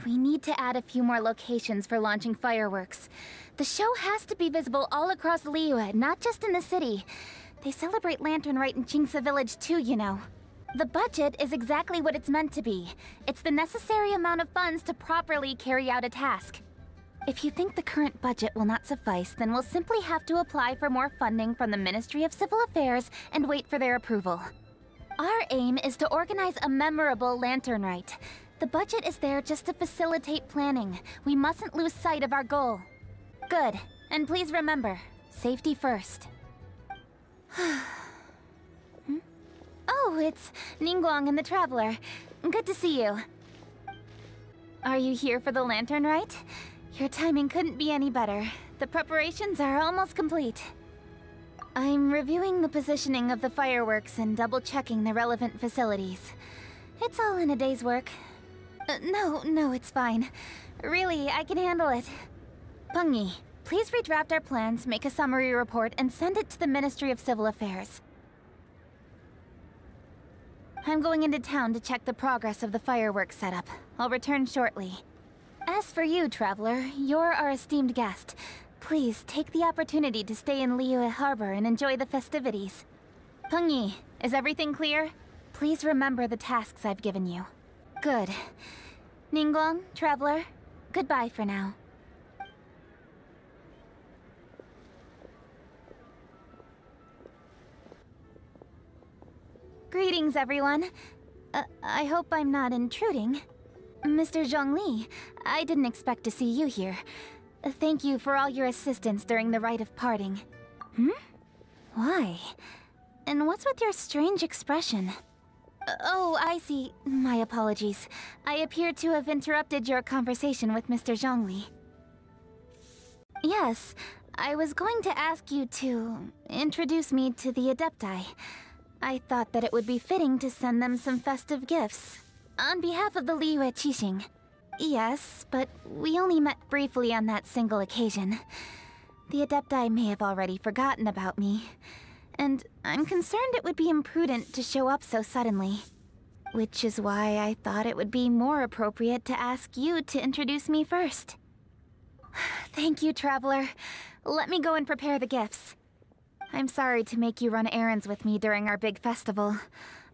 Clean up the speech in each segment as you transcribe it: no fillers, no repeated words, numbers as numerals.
we need to add a few more locations for launching fireworks. The show has to be visible all across Liyue, not just in the city. They celebrate Lantern Rite in Qingce Village too, you know. The budget is exactly what it's meant to be. It's the necessary amount of funds to properly carry out a task. If you think the current budget will not suffice, then we'll simply have to apply for more funding from the Ministry of Civil Affairs and wait for their approval. Our aim is to organize a memorable Lantern Rite. The budget is there just to facilitate planning. We mustn't lose sight of our goal. Good. And please remember, safety first. Oh, it's Ningguang and the Traveler. Good to see you. Are you here for the Lantern Rite? Your timing couldn't be any better. The preparations are almost complete. I'm reviewing the positioning of the fireworks and double-checking the relevant facilities. It's all in a day's work. No, it's fine. Really, I can handle it. Pengyi, please redraft our plans, make a summary report, and send it to the Ministry of Civil Affairs. I'm going into town to check the progress of the fireworks setup. I'll return shortly. As for you, Traveler, you're our esteemed guest. Please take the opportunity to stay in Liyue Harbor and enjoy the festivities. Pengyi, is everything clear? Please remember the tasks I've given you. Good. Ningguang, Traveler, goodbye for now. Greetings, everyone. I hope I'm not intruding. Mr. Zhongli, I didn't expect to see you here. Thank you for all your assistance during the rite of parting. Why? And what's with your strange expression? Oh, I see. My apologies. I appear to have interrupted your conversation with Mr. Zhongli. Yes, I was going to ask you to introduce me to the Adepti. I thought that it would be fitting to send them some festive gifts. On behalf of the Liyue Keqing. Yes, but we only met briefly on that single occasion. The Adepti may have already forgotten about me. And I'm concerned it would be imprudent to show up so suddenly. Which is why I thought it would be more appropriate to ask you to introduce me first. Thank you, Traveler. Let me go and prepare the gifts. I'm sorry to make you run errands with me during our big festival.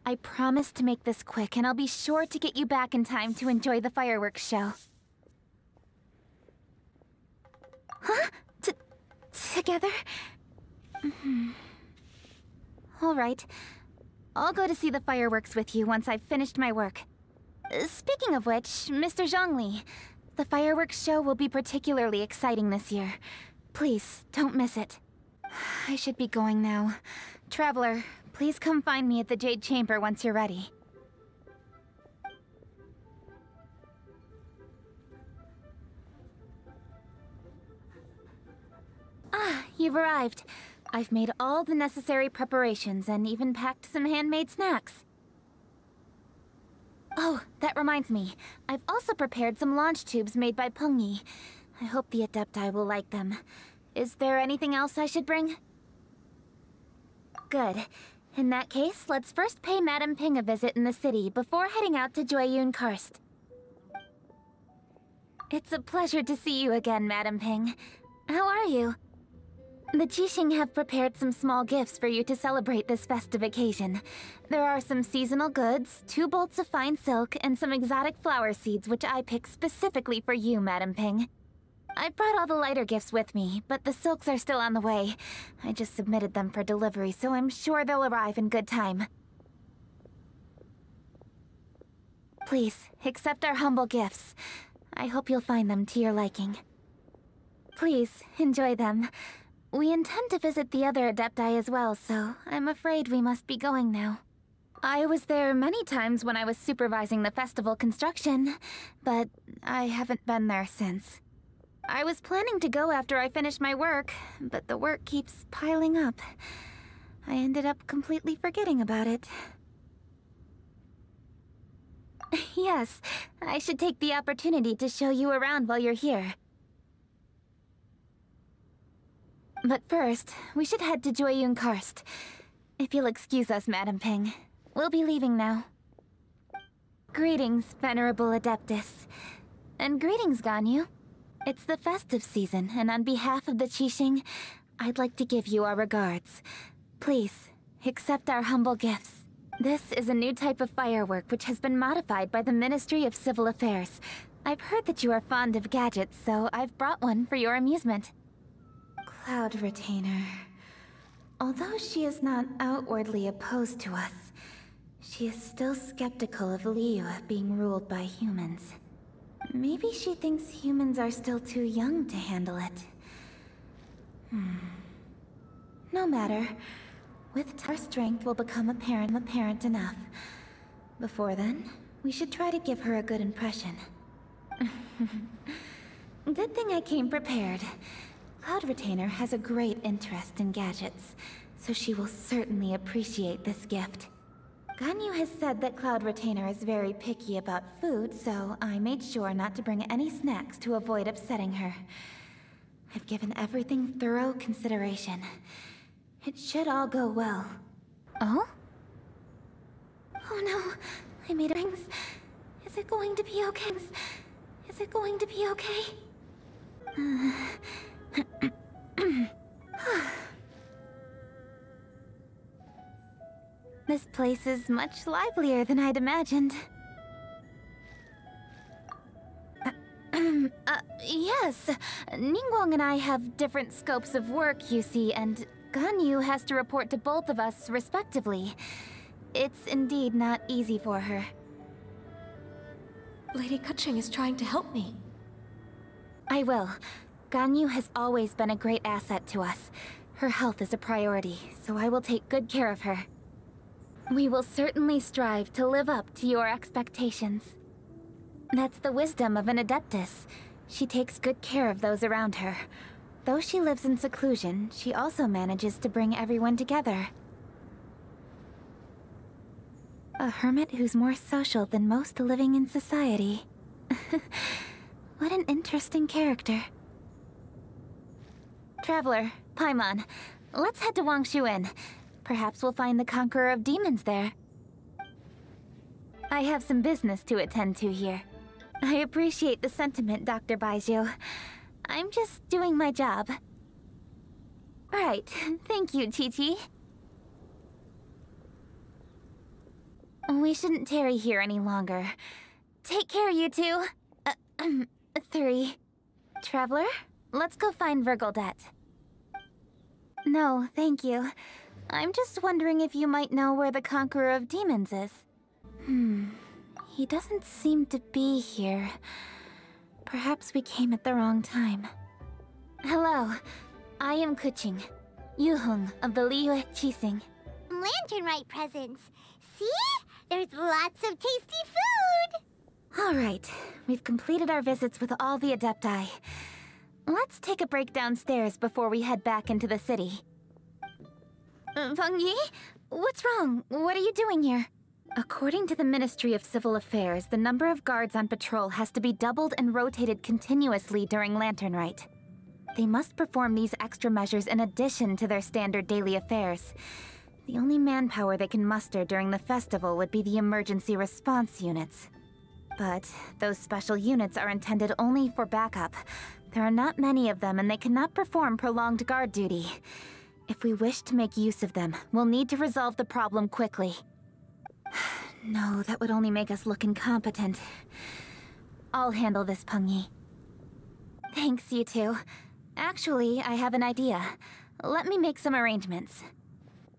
I promise to make this quick, and I'll be sure to get you back in time to enjoy the fireworks show. Huh? Together? All right. I'll go to see the fireworks with you once I've finished my work. Speaking of which, Mr. Zhongli, the fireworks show will be particularly exciting this year. Please, don't miss it. I should be going now. Traveler, please come find me at the Jade Chamber once you're ready. Ah, you've arrived. I've made all the necessary preparations and even packed some handmade snacks. Oh, that reminds me. I've also prepared some launch tubes made by Pengyi. I hope the Adepti will like them. Is there anything else I should bring? Good. In that case, let's first pay Madame Ping a visit in the city before heading out to Jueyun Karst. It's a pleasure to see you again, Madame Ping. How are you? The Keqing have prepared some small gifts for you to celebrate this festive occasion. There are some seasonal goods, 2 bolts of fine silk, and some exotic flower seeds which I picked specifically for you, Madame Ping. I brought all the lighter gifts with me, but the silks are still on the way. I just submitted them for delivery, so I'm sure they'll arrive in good time. Please, accept our humble gifts. I hope you'll find them to your liking. Please, enjoy them. We intend to visit the other Adepti as well, so I'm afraid we must be going now. I was there many times when I was supervising the festival construction, but I haven't been there since. I was planning to go after I finished my work, but the work keeps piling up. I ended up completely forgetting about it. Yes, I should take the opportunity to show you around while you're here. But first, we should head to Jueyun Karst. If you'll excuse us, Madame Ping. We'll be leaving now. Greetings, Venerable Adeptus. And greetings, Ganyu. It's the festive season, and on behalf of the Keqing, I'd like to give you our regards. Please, accept our humble gifts. This is a new type of firework which has been modified by the Ministry of Civil Affairs. I've heard that you are fond of gadgets, so I've brought one for your amusement. Cloud Retainer. Although she is not outwardly opposed to us, she is still skeptical of Liyue being ruled by humans. Maybe she thinks humans are still too young to handle it. No matter. With our strength will become apparent enough. Before then, we should try to give her a good impression. Good thing I came prepared. Cloud Retainer has a great interest in gadgets, so she will certainly appreciate this gift. Ganyu has said that Cloud Retainer is very picky about food, so I made sure not to bring any snacks to avoid upsetting her. I've given everything thorough consideration. It should all go well. Oh? Oh no, I made rings. Is it going to be okay? Is it going to be okay? This place is much livelier than I'd imagined. Yes. Ningguang and I have different scopes of work, you see, and Ganyu has to report to both of us, respectively. It's indeed not easy for her. Lady Keqing is trying to help me. I will. Ganyu has always been a great asset to us. Her health is a priority, so I will take good care of her. We will certainly strive to live up to your expectations. That's the wisdom of an Adeptus. She takes good care of those around her. Though she lives in seclusion, she also manages to bring everyone together. A hermit who's more social than most living in society. What an interesting character. Traveler, Paimon, let's head to Wangshu Inn. Perhaps we'll find the Conqueror of Demons there. I have some business to attend to here. I appreciate the sentiment, Dr. Baijiu. I'm just doing my job. Right, thank you, Chi-Chi. We shouldn't tarry here any longer. Take care, you two. 3. Traveler, let's go find Virgildet. No, thank you. I'm just wondering if you might know where the Conqueror of Demons is. He doesn't seem to be here. Perhaps we came at the wrong time. Hello, I am Keqing, Yuheng of the Liyue Keqing. Lantern Rite presents. See? There's lots of tasty food! Alright, we've completed our visits with all the Adepti. Let's take a break downstairs before we head back into the city. Feng Yi? What's wrong? What are you doing here? According to the Ministry of Civil Affairs, the number of guards on patrol has to be doubled and rotated continuously during Lantern Rite. They must perform these extra measures in addition to their standard daily affairs. The only manpower they can muster during the festival would be the emergency response units. But those special units are intended only for backup. There are not many of them, and they cannot perform prolonged guard duty. If we wish to make use of them, we'll need to resolve the problem quickly. No, that would only make us look incompetent. I'll handle this, Peng Yi. Thanks, you two. Actually, I have an idea. Let me make some arrangements.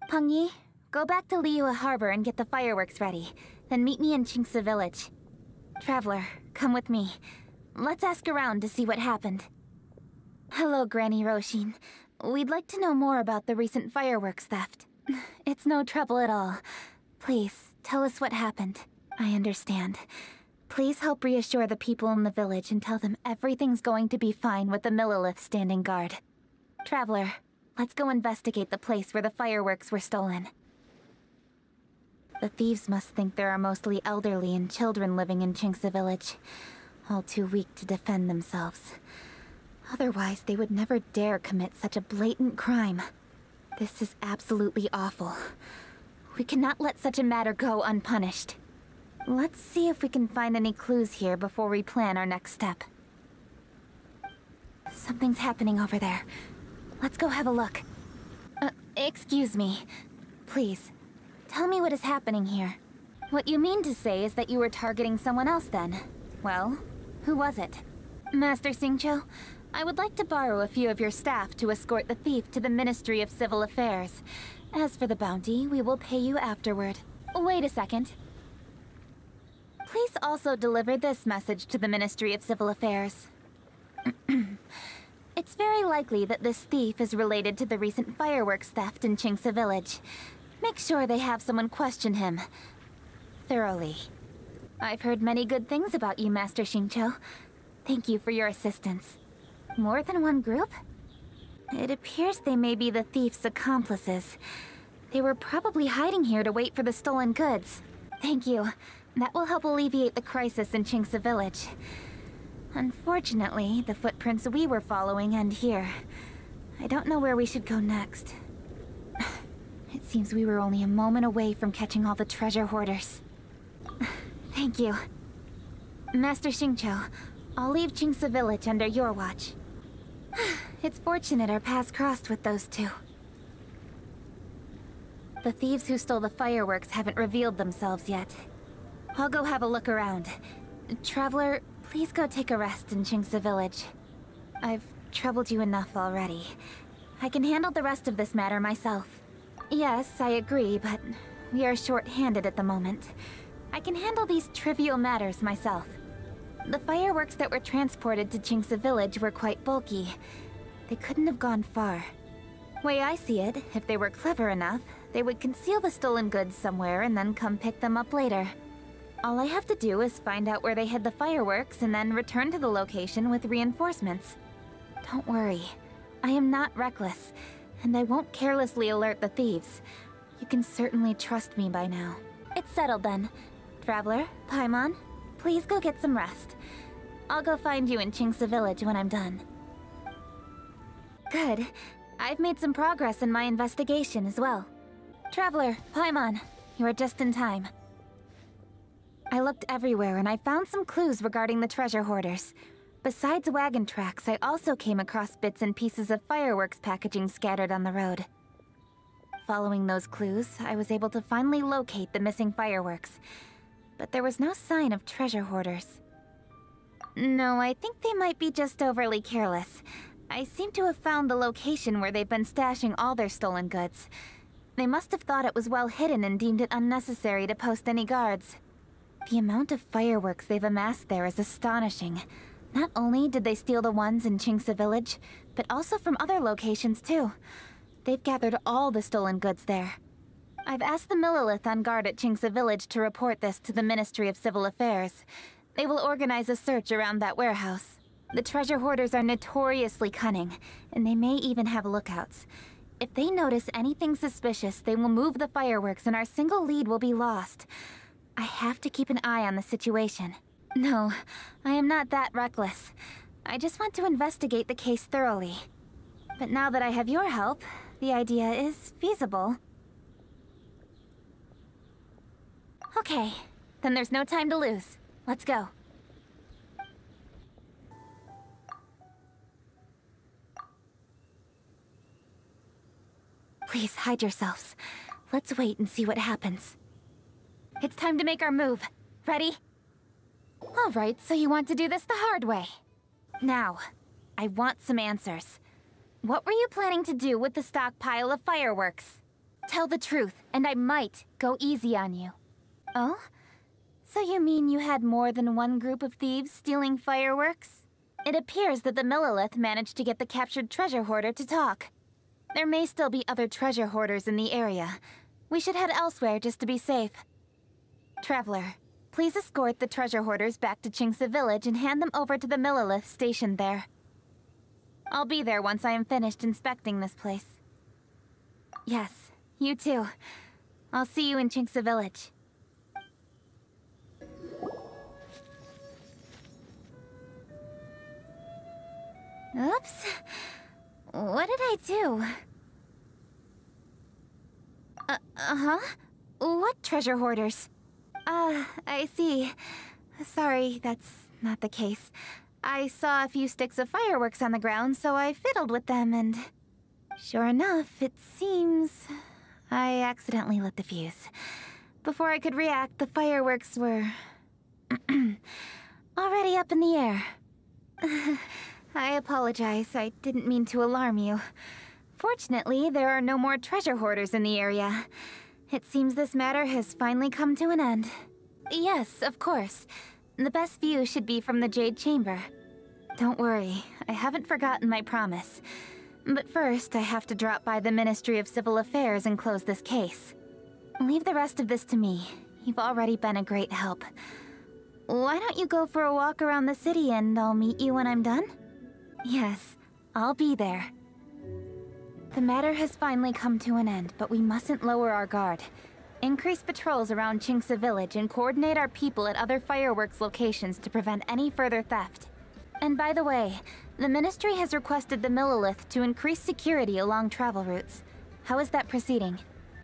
Peng Yi, go back to Liyue Harbor and get the fireworks ready. Then meet me in Qingce Village. Traveler, come with me. Let's ask around to see what happened. Hello, Granny Roshin. We'd like to know more about the recent fireworks theft. It's no trouble at all. Please, tell us what happened. I understand. Please help reassure the people in the village and tell them everything's going to be fine with the Millilith standing guard. Traveler, let's go investigate the place where the fireworks were stolen. The thieves must think there are mostly elderly and children living in Qingce Village, all too weak to defend themselves. Otherwise, they would never dare commit such a blatant crime. This is absolutely awful. We cannot let such a matter go unpunished. Let's see if we can find any clues here before we plan our next step. Something's happening over there. Let's go have a look. Excuse me. Please, tell me what is happening here. What you mean to say is that you were targeting someone else then. Well, who was it? Master Xingqiu, I would like to borrow a few of your staff to escort the thief to the Ministry of Civil Affairs. As for the bounty, we will pay you afterward. Wait a second. Please also deliver this message to the Ministry of Civil Affairs. It's very likely that this thief is related to the recent fireworks theft in Qingce Village. Make sure they have someone question him thoroughly. I've heard many good things about you, Master Xingqiu. Thank you for your assistance. More than one group? It appears they may be the thief's accomplices. They were probably hiding here to wait for the stolen goods. Thank you. That will help alleviate the crisis in Qingce Village. Unfortunately, the footprints we were following end here. I don't know where we should go next. It seems we were only a moment away from catching all the treasure hoarders. Thank you. Master Xingqiu, I'll leave Qingce Village under your watch. It's fortunate our paths crossed with those two. The thieves who stole the fireworks haven't revealed themselves yet. I'll go have a look around. Traveler, please go take a rest in Qingce Village. I've troubled you enough already. I can handle the rest of this matter myself. Yes, I agree, but we are short-handed at the moment. I can handle these trivial matters myself. The fireworks that were transported to Qingce Village were quite bulky. They couldn't have gone far. Way I see it, if they were clever enough, they would conceal the stolen goods somewhere and then come pick them up later. All I have to do is find out where they hid the fireworks and then return to the location with reinforcements. Don't worry. I am not reckless, and I won't carelessly alert the thieves. You can certainly trust me by now. It's settled then. Traveler, Paimon, please go get some rest. I'll go find you in Qingce Village when I'm done. Good. I've made some progress in my investigation as well. Traveler, Paimon, you are just in time. I looked everywhere and I found some clues regarding the treasure hoarders. Besides wagon tracks, I also came across bits and pieces of fireworks packaging scattered on the road. Following those clues, I was able to finally locate the missing fireworks. But there was no sign of treasure hoarders. No, I think they might be just overly careless. I seem to have found the location where they've been stashing all their stolen goods. They must have thought it was well hidden and deemed it unnecessary to post any guards. The amount of fireworks they've amassed there is astonishing. Not only did they steal the ones in Qingce Village, but also from other locations too. They've gathered all the stolen goods there. I've asked the Millilith on guard at Qingce Village to report this to the Ministry of Civil Affairs. They will organize a search around that warehouse. The treasure hoarders are notoriously cunning, and they may even have lookouts. If they notice anything suspicious, they will move the fireworks and our single lead will be lost. I have to keep an eye on the situation. No, I am not that reckless. I just want to investigate the case thoroughly. But now that I have your help, the idea is feasible. Okay, then there's no time to lose. Let's go. Please hide yourselves. Let's wait and see what happens. It's time to make our move. Ready? All right, so you want to do this the hard way. Now, I want some answers. What were you planning to do with the stockpile of fireworks? Tell the truth, and I might go easy on you. Oh? So you mean you had more than one group of thieves stealing fireworks? It appears that the Millilith managed to get the captured treasure hoarder to talk. There may still be other treasure hoarders in the area. We should head elsewhere just to be safe. Traveler, please escort the treasure hoarders back to Qingce Village and hand them over to the Millilith stationed there. I'll be there once I am finished inspecting this place. Yes, you too. I'll see you in Qingce Village. Oops. What did I do? Uh-huh. What treasure hoarders? I see. Sorry, that's not the case. I saw a few sticks of fireworks on the ground, so I fiddled with them, and... Sure enough, it seems... I accidentally lit the fuse. Before I could react, the fireworks were... already up in the air. I apologize, I didn't mean to alarm you. Fortunately, there are no more treasure hoarders in the area. It seems this matter has finally come to an end. Yes, of course. The best view should be from the Jade Chamber. Don't worry, I haven't forgotten my promise. But first, I have to drop by the Ministry of Civil Affairs and close this case. Leave the rest of this to me. You've already been a great help. Why don't you go for a walk around the city and I'll meet you when I'm done? Yes, I'll be there. The matter has finally come to an end, but we mustn't lower our guard. Increase patrols around Qingce Village and coordinate our people at other fireworks locations to prevent any further theft. And by the way, the Ministry has requested the Millilith to increase security along travel routes. How is that proceeding?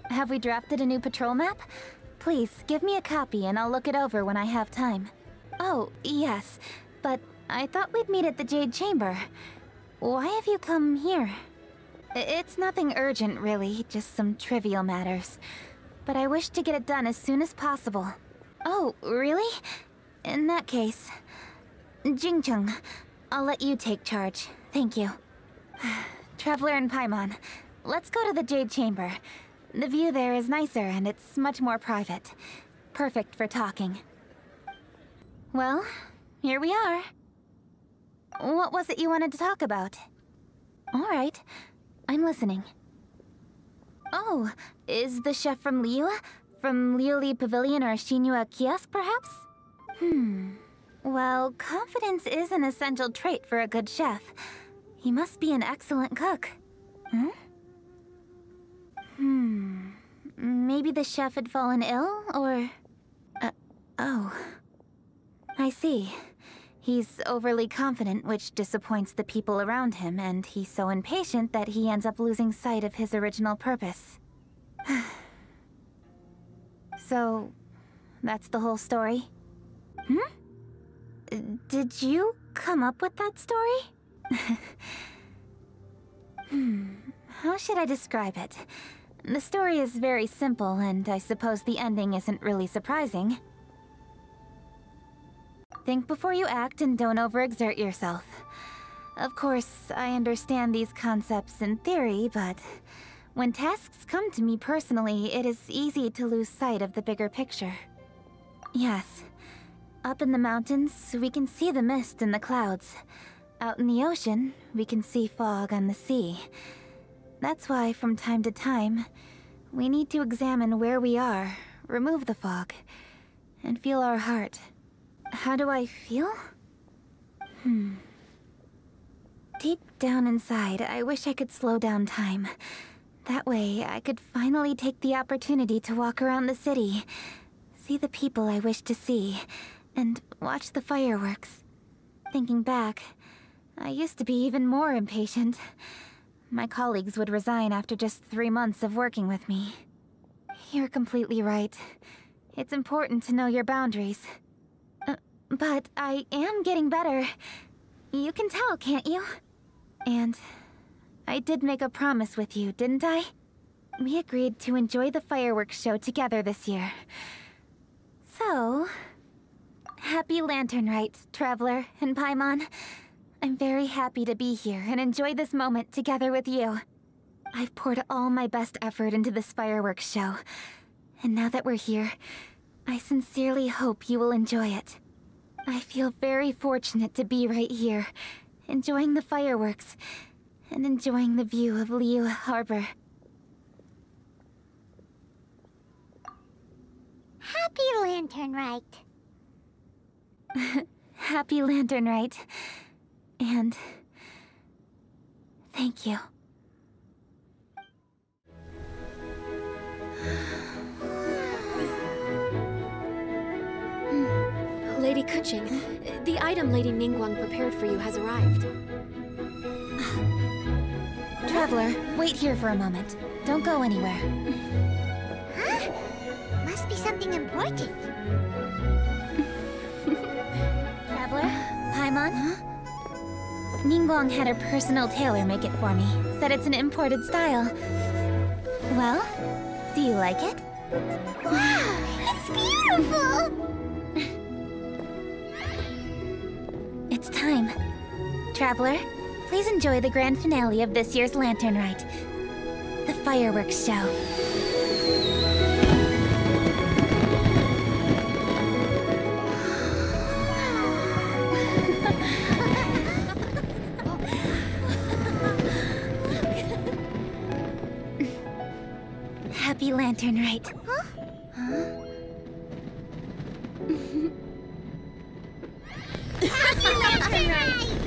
Have we drafted a new patrol map? Please, give me a copy and I'll look it over when I have time. Oh, yes, but I thought we'd meet at the Jade Chamber. Why have you come here? It's nothing urgent, really, just some trivial matters. But I wish to get it done as soon as possible. Oh, really? In that case... Jingcheng, I'll let you take charge. Thank you. Traveler and Paimon, let's go to the Jade Chamber. The view there is nicer and it's much more private. Perfect for talking. Well, here we are. What was it you wanted to talk about? All right, I'm listening. Oh, is the chef from Liyue? From Liuli Pavilion or Shinua Kiosk, perhaps? Well, confidence is an essential trait for a good chef. He must be an excellent cook. Maybe the chef had fallen ill, or... oh. I see. He's overly confident, which disappoints the people around him, and he's so impatient that he ends up losing sight of his original purpose. So, that's the whole story? Did you come up with that story? How should I describe it? The story is very simple, and I suppose the ending isn't really surprising. Think before you act and don't overexert yourself. Of course, I understand these concepts in theory, but when tasks come to me personally, it is easy to lose sight of the bigger picture. Yes. Up in the mountains, we can see the mist in the clouds. Out in the ocean, we can see fog on the sea. That's why, from time to time, we need to examine where we are, remove the fog, and feel our heart. How do I feel? Deep down inside, I wish I could slow down time. That way, I could finally take the opportunity to walk around the city, see the people I wish to see, and watch the fireworks. Thinking back, I used to be even more impatient. My colleagues would resign after just 3 months of working with me. You're completely right. It's important to know your boundaries. But I am getting better. You can tell, can't you? And I did make a promise with you, didn't I? We agreed to enjoy the fireworks show together this year. So... happy Lantern Rite, Traveler and Paimon. I'm very happy to be here and enjoy this moment together with you. I've poured all my best effort into this fireworks show. And now that we're here, I sincerely hope you will enjoy it. I feel very fortunate to be right here, enjoying the fireworks, and enjoying the view of Liyue Harbor. Happy Lantern Rite. Happy Lantern Rite. And... thank you. Lady Keqing, the item Lady Ningguang prepared for you has arrived. Traveler, wait here for a moment. Don't go anywhere. Huh? Must be something important. Traveler, Paimon? Ningguang had her personal tailor make it for me. Said it's an imported style. Well, do you like it? Wow, it's beautiful! It's time. Traveler, please enjoy the grand finale of this year's Lantern Rite. The fireworks show. Happy Lantern Rite. Happy Lantern Rite!